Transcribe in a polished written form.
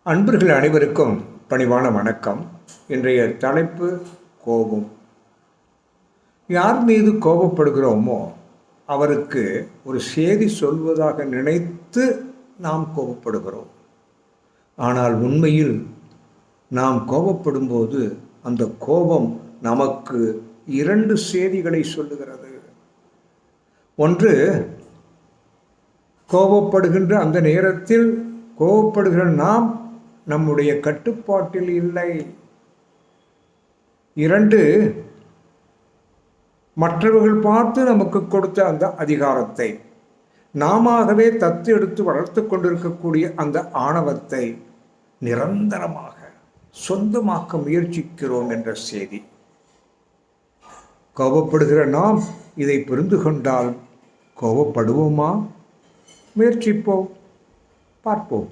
அன்பர்கள் அனைவருக்கும் பணிவான வணக்கம். இன்றைய தலைப்பு கோபம். யார் மீது கோபப்படுகிறோமோ அவருக்கு ஒரு செய்தி சொல்வதாக நினைத்து நாம் கோபப்படுகிறோம். ஆனால் உண்மையில் நாம் கோபப்படும்போது அந்த கோபம் நமக்கு 2 செய்திகளை சொல்லுகிறது. ஒன்று, கோபப்படுகின்ற அந்த நேரத்தில் கோபப்படுகிற நாம் நம்முடைய கட்டுப்பாட்டில் இல்லை. 2, மற்றவர்கள் பார்த்து நமக்கு கொடுத்த அந்த அதிகாரத்தை, நாமவே தத்து எடுத்து வளர்த்து கொண்டிருக்கக்கூடிய அந்த ஆணவத்தை நிரந்தரமாக சொந்தமாக்க முயற்சிக்கிறோம் என்ற செய்தி. கோபப்படுகிற நாம் இதை புரிந்து கொண்டால் கோபப்படுவோமா? முயற்சிப்போம், பார்ப்போம்.